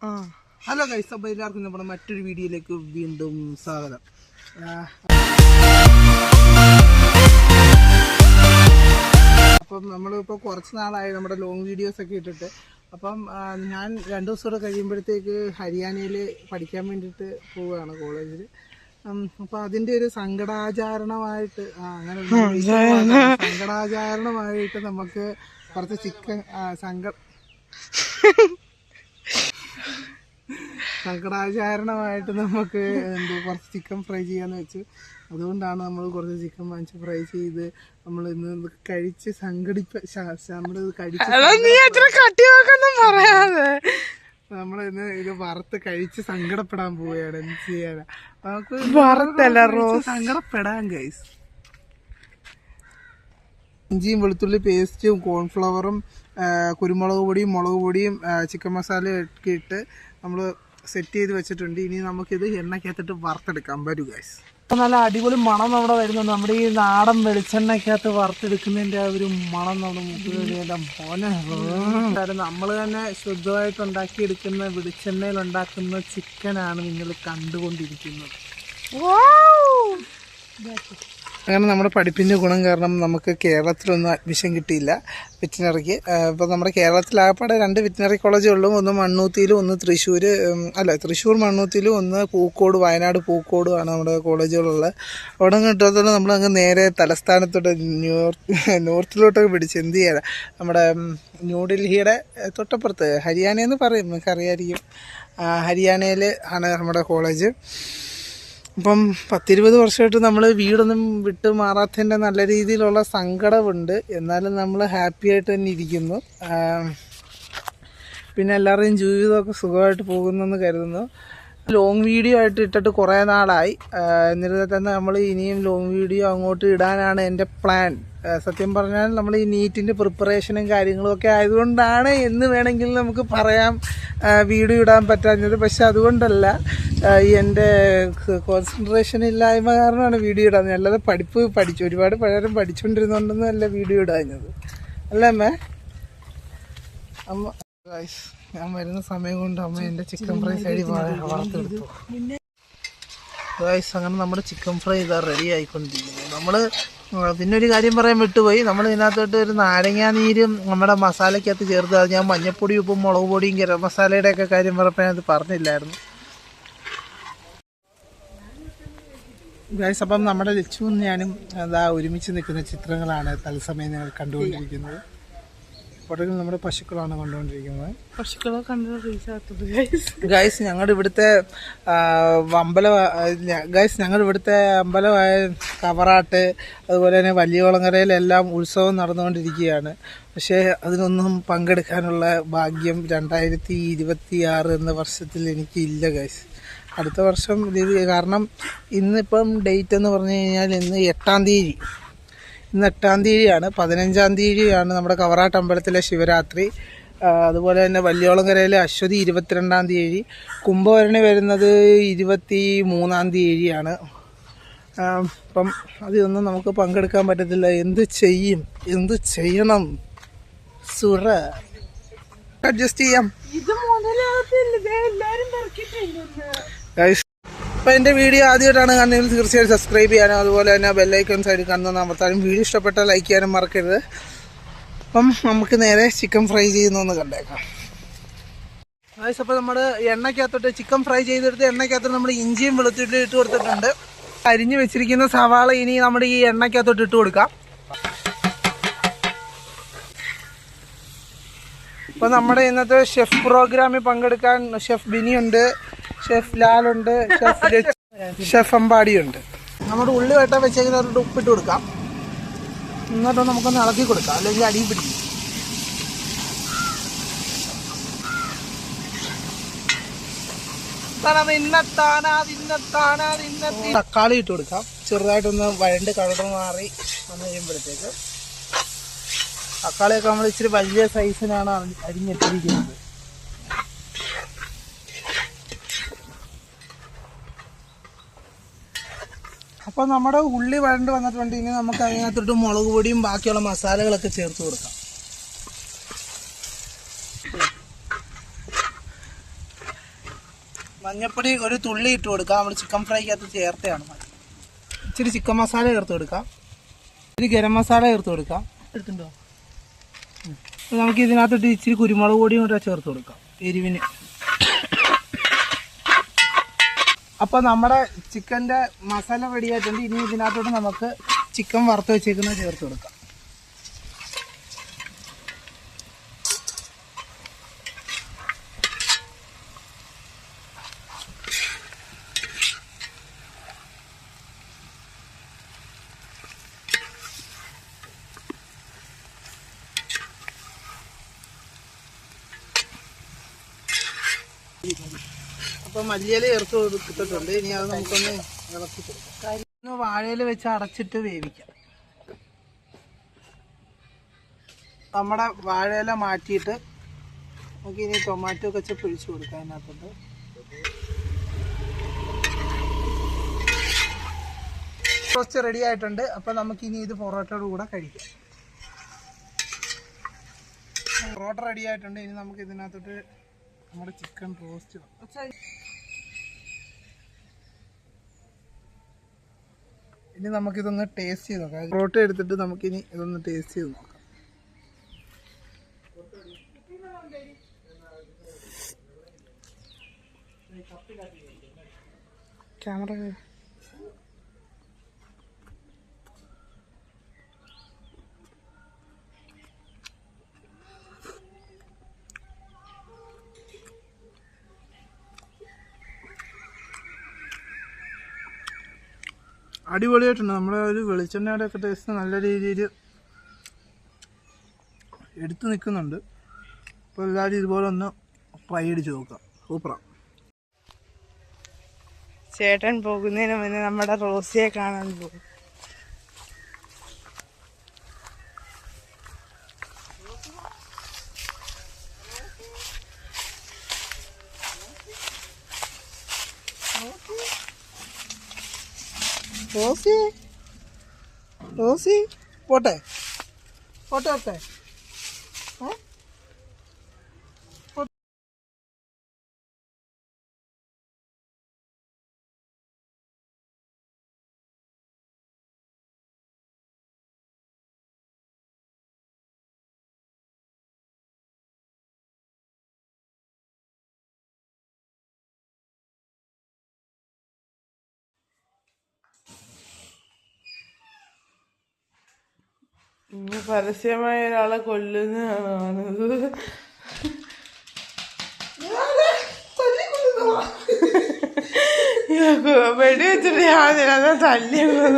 Hello guys, അപ്പോൾ എല്ലാവർക്കും നമ്മുടെ മറ്റൊരു വീഡിയോയിലേക്ക് വീണ്ടും സ്വാഗതം. അപ്പം നമ്മളിപ്പോൾ കുറച്ച് നാളായി നമ്മുടെ ലോങ് വീഡിയോസൊക്കെ ഇട്ടിട്ട്. അപ്പം ഞാൻ 2 ദിവസം കൂടെ കഴിയുമ്പോഴത്തേക്ക് ഹരിയാനയിൽ പഠിക്കാൻ വേണ്ടിയിട്ട് പോവുകയാണ് കോളേജിൽ. അപ്പോൾ അതിൻ്റെ ഒരു സങ്കടാചാരണമായിട്ട് സങ്കടാചാരണമായിട്ട് നമുക്ക് കുറച്ച് ചിക്കൻ സങ്കടാചാരണമായിട്ട് നമുക്ക് കുറച്ച് ചിക്കൻ ഫ്രൈ ചെയ്യാന്ന് വെച്ചു. അതുകൊണ്ടാണ് നമ്മൾ കുറച്ച് ചിക്കൻ വാങ്ങിച്ച് ഫ്രൈ ചെയ്ത് നമ്മൾ ഇന്ന് കഴിച്ച് നമ്മളിന്ന് ഇത് വറുത്ത് കഴിച്ച് സങ്കടപ്പെടാൻ പോവുകയാണ്. എന്ത് ചെയ്യാനാ, നമുക്ക് സങ്കടപ്പെടാൻ ഗൈസ്. ഇഞ്ചിയും വെളുത്തുള്ളി പേസ്റ്റും കോൺഫ്ലവറും കുരുമുളക് പൊടിയും മുളക് പൊടിയും ചിക്കൻ മസാലയും ഒക്കെ ഇട്ട് നമ്മൾ സെറ്റ് ചെയ്ത് വെച്ചിട്ടുണ്ട്. ഇനി നമുക്കിത് എണ്ണയ്ക്കകത്തിട്ട് വറുത്തെടുക്കാം. വരൂ ഗൈസ്. നല്ല അടിപൊളി മണം നമ്മുടെ വരുന്നുണ്ട്. നമ്മുടെ ഈ നാടൻ വെളിച്ചെണ്ണയ്ക്കകത്ത് വറുത്തെടുക്കുന്നതിൻ്റെ ആ ഒരു മണം നമ്മുടെ മുഖ്യ മോനെ. നമ്മൾ തന്നെ ശുദ്ധമായിട്ട് ഉണ്ടാക്കിയെടുക്കുന്ന വെളിച്ചെണ്ണയിൽ ഉണ്ടാക്കുന്ന ചിക്കനാണ് നിങ്ങൾ കണ്ടുകൊണ്ടിരിക്കുന്നത്. അങ്ങനെ നമ്മുടെ പഠിപ്പിൻ്റെ ഗുണം കാരണം നമുക്ക് കേരളത്തിലൊന്നും അഡ്മിഷൻ കിട്ടിയില്ല വെറ്റിനറിക്ക്. ഇപ്പോൾ നമ്മുടെ കേരളത്തിലാകപ്പാടെ 2 വെറ്റിനറി കോളേജേ ഉള്ളൂ. ഒന്ന് മണ്ണൂത്തിയിലും ഒന്ന് തൃശ്ശൂർ മണ്ണൂത്തിയിലും ഒന്ന് പൂക്കോട്, വയനാട് പൂക്കോടുമാണ് നമ്മുടെ കോളേജുകളുള്ളത്. അവിടെ കിട്ടാത്തോളം നമ്മളങ്ങ് നേരെ തലസ്ഥാനത്തോട്ട് നോർത്തിലോട്ടൊക്കെ പിടിച്ച് എന്ത് ചെയ്യാനാണ്. നമ്മുടെ ന്യൂഡൽഹിയുടെ തൊട്ടപ്പുറത്ത് ഹരിയാനയെന്ന് പറയും, നിങ്ങൾക്ക് അറിയാമായിരിക്കും. ഹരിയാനയിൽ ആണ് നമ്മുടെ കോളേജ്. അപ്പം 10-20 വർഷമായിട്ട് നമ്മൾ വീടൊന്നും വിട്ട് മാറാത്തതിൻ്റെ നല്ല രീതിയിലുള്ള സങ്കടമുണ്ട്. എന്നാലും നമ്മൾ ഹാപ്പി ആയിട്ട് തന്നെ ഇരിക്കുന്നു. പിന്നെ എല്ലാവരുടെയും ജീവിതമൊക്കെ സുഖമായിട്ട് പോകുന്നെന്ന് കരുതുന്നു. ലോങ് വീഡിയോ ആയിട്ട് ഇട്ടിട്ട് കുറേ നാളായി. എന്നിരുന്നാൽ തന്നെ നമ്മൾ ഇനിയും ലോങ് വീഡിയോ അങ്ങോട്ട് ഇടാനാണ് എൻ്റെ പ്ലാൻ. സത്യം പറഞ്ഞാൽ നമ്മൾ ഈ നീറ്റിൻ്റെ പ്രിപ്പറേഷനും കാര്യങ്ങളുമൊക്കെ ആയതുകൊണ്ടാണ് എന്ന് വേണമെങ്കിൽ നമുക്ക് പറയാം വീഡിയോ ഇടാൻ പറ്റാഞ്ഞത്. പക്ഷെ അതുകൊണ്ടല്ല, എൻ്റെ കോൺസെൻട്രേഷൻ ഇല്ലായ്മ കാരണമാണ് വീഡിയോ ഇടാഞ്ഞത്. അല്ലാതെ ഒരുപാട് പലരും പഠിച്ചുകൊണ്ടിരുന്നുകൊണ്ടൊന്നും അല്ല വീഡിയോ ഇടാഞ്ഞത്, അല്ലേ അമ്മേ? അമ്മ ഞാൻ വരുന്ന സമയം കൊണ്ട് അമ്മ എൻ്റെ ചിക്കൻ ഫ്രൈ സൈഡിൽ വറുത്തെടുത്തു. അങ്ങനെ നമ്മുടെ ചിക്കൻ ഫ്രൈ ഇതാ റെഡി ആയിക്കൊണ്ടിരിക്കുന്നു. നമ്മൾ പിന്നെ ഒരു കാര്യം പറയാൻ വിട്ടുപോയി. നമ്മൾ ഇതിനകത്തോട്ട് ഒരു നാരങ്ങാ നീരും നമ്മുടെ മസാലയ്ക്കകത്ത് ചേർത്ത്, അത് ഞാൻ മഞ്ഞപ്പൊടി, ഉപ്പും, മുളക് പൊടിയും ഗരം മസാലയുടെയൊക്കെ കാര്യം പറഞ്ഞപ്പോൾ അത് പറഞ്ഞില്ലായിരുന്നു ഗൈസ്. അപ്പം നമ്മുടെ ലച്ചുവും ഞാനും എന്താ ഒരുമിച്ച് നിൽക്കുന്ന ചിത്രങ്ങളാണ് തത്സമയം നിങ്ങൾ കണ്ടുകൊണ്ടിരിക്കുന്നത്. പുറകിൽ നമ്മുടെ പശുക്കളാണ് കണ്ടുകൊണ്ടിരിക്കുന്നത്. പശുക്കളെ ഗൈസ്, ഞങ്ങളുടെ ഇവിടുത്തെ അമ്പലമായ കവറാട്ട്, അതുപോലെ തന്നെ വലിയകുളങ്ങരയിലെല്ലാം ഉത്സവം നടന്നുകൊണ്ടിരിക്കുകയാണ്. പക്ഷേ അതിനൊന്നും പങ്കെടുക്കാനുള്ള ഭാഗ്യം 2026 എന്ന വർഷത്തിൽ എനിക്കില്ല ഗൈസ്. അടുത്ത വർഷം കാരണം ഇന്നിപ്പം ഡേറ്റ് എന്ന് പറഞ്ഞു കഴിഞ്ഞാൽ ഇന്ന് 8-ാം തീയതി. ഇന്ന് 8-ാം തീയതിയാണ്. 15-ാം തീയതിയാണ് നമ്മുടെ കവറാട്ട് അമ്പലത്തിലെ ശിവരാത്രി. അതുപോലെ തന്നെ വലിയോളങ്കരയിലെ അശ്വതി 22-ാം തീയതി. കുംഭഭരണി വരുന്നത് 23-ാം തീയതിയാണ്. അപ്പം അതിലൊന്നും നമുക്ക് പങ്കെടുക്കാൻ പറ്റത്തില്ല. എന്ത് ചെയ്യണം സുറ? അഡ്ജസ്റ്റ് ചെയ്യാം. അപ്പോൾ എൻ്റെ വീഡിയോ ആദ്യമായിട്ടാണ് കാണുന്നതെങ്കിൽ തീർച്ചയായും സബ്സ്ക്രൈബ് ചെയ്യാനും അതുപോലെ തന്നെ ബെല്ലൈക്കൺ സൈഡിൽ കാണുന്ന അമർത്താനും, വീഡിയോ ഇഷ്ടപ്പെട്ടാൽ ലൈക്ക് ചെയ്യാനും മറക്കരുത്. അപ്പം നമുക്ക് നേരെ ചിക്കൻ ഫ്രൈ ചെയ്യുന്നൊന്ന് കണ്ടേക്കാം. അപ്പോൾ നമ്മൾ എണ്ണയ്ക്കകത്തോട്ട് ചിക്കൻ ഫ്രൈ ചെയ്തെടുത്ത് എണ്ണയ്ക്കകത്തോട്ട് നമ്മൾ ഇഞ്ചിയും വെളുത്തുള്ളി ഇട്ട് കൊടുത്തിട്ടുണ്ട്. അരിഞ്ഞ് വെച്ചിരിക്കുന്ന സവാള ഇനി നമ്മുടെ ഈ എണ്ണയ്ക്കകത്തോട്ട് ഇട്ട് കൊടുക്കാം. അപ്പോൾ നമ്മുടെ ഇന്നത്തെ ഷെഫ് പ്രോഗ്രാമിൽ പങ്കെടുക്കാൻ ഷെഫ് ബിനിയുണ്ട്, ഷെഫ് ലാലുണ്ട്, ഷെഫ് അമ്പാടിയുണ്ട്. നമ്മുടെ ഉള്ളി വെട്ടാൻ വെച്ചേക്കുന്നവരുടെ ഉപ്പിട്ട് കൊടുക്കാം. എന്നിട്ട് നമുക്കൊന്ന് ഇളക്കി കൊടുക്കാം, അല്ലെങ്കിൽ അടിയിൽ പിടിക്കും. തക്കാളി ഇട്ട് കൊടുക്കാം. ചെറുതായിട്ടൊന്ന് വഴണ്ട് കളർ മാറി വന്നു കഴിയുമ്പോഴത്തേക്ക്, തക്കാളിയൊക്കെ നമ്മൾ ഇച്ചിരി വലിയ സൈസിനാണ് അരിഞ്ഞിട്ടിരിക്കുന്നത്. അപ്പോൾ നമ്മുടെ ഉള്ളി വഴണ്ട് വന്നിട്ടുണ്ട്. ഇനി നമുക്ക് അതിനകത്തോട്ട് മുളക് പൊടിയും ബാക്കിയുള്ള മസാലകളൊക്കെ ചേർത്ത് കൊടുക്കാം. മഞ്ഞപ്പൊടി ഒരു തുള്ളി ഇട്ട് കൊടുക്കാം. നമ്മൾ ചിക്കൻ ഫ്രൈക്കകത്ത് ചേർത്തയാണ്. ഇച്ചിരി ചിക്കൻ മസാല ചേർത്ത് കൊടുക്കാം. ഇച്ചിരി ഗരം മസാല ചേർത്ത് കൊടുക്കാം. എടുത്തുണ്ടോ? നമുക്ക് ഇതിനകത്തോട്ട് ഇച്ചിരി കുരുമുളക് പൊടിയും കൂടെ ചേർത്ത് കൊടുക്കാം എരിവിന്. അപ്പോൾ നമ്മുടെ ചിക്കൻ്റെ മസാല റെഡി ആയിട്ടുണ്ട്. ഇനി ഇതിനകത്തോട്ട് നമുക്ക് ചിക്കൻ വറുത്ത് വെച്ചേക്കുന്നത് ചേർത്ത് കൊടുക്കാം. അപ്പോൾ മല്ലിയില ചേർത്ത് കൊടുത്തിട്ടുണ്ട്. ഇനി അത് നമുക്കൊന്ന് ഇളക്കി കൊടുക്കാം. വാഴയിൽ വെച്ച് അടച്ചിട്ട് വേവിക്കാം. നമ്മുടെ വാഴയില മാറ്റിയിട്ട് നമുക്ക് ഇനി ടൊമാറ്റോ കെച്ചപ്പ് ഒഴിച്ച് കൊടുക്കാം അതിനകത്തോട്ട്. റോസ്റ്റ് റെഡി ആയിട്ടുണ്ട്. അപ്പോൾ നമുക്കിനി ഇത് പൊറോട്ടയോട് കൂടെ കഴിക്കാം. പൊറോട്ട റെഡി ആയിട്ടുണ്ട്. ഇനി നമുക്ക് ഇതിനകത്തോട്ട് നമ്മുടെ ചിക്കൻ റോസ്റ്റ് ഇനി നമുക്കിതൊന്ന് ടേസ്റ്റ് ചെയ്ത് നോക്കാം. പൊറോട്ട എടുത്തിട്ട് നമുക്കിനി ഇതൊന്ന് ടേസ്റ്റ് ചെയ്ത് നോക്കാം. ക്യാമറ അടിപൊളിയായിട്ടുണ്ട്. നമ്മുടെ ഒരു വെളിച്ചെണ്ണയുടെ ഒക്കെ ടേസ്റ്റ് നല്ല രീതിയിൽ എടുത്തു നിൽക്കുന്നുണ്ട്. അപ്പോൾ എല്ലാവരും ഇതുപോലെ ഒന്ന് ഫ്രൈ അടിച്ച് നോക്കാം. സൂപ്പറാണ്. ചേട്ടൻ പോകുന്നതിന് മുന്നേ നമ്മുടെ റോസിയെ കാണാൻ പോകും. റോസി റോസി പോട്ടെ പോട്ടെ പോട്ടെ. പരസ്യമായ ഒരാളെ കൊല്ലുന്നതാണത്. വെടി വെച്ചിട്ട് ഞാൻ തല്ലിയത്.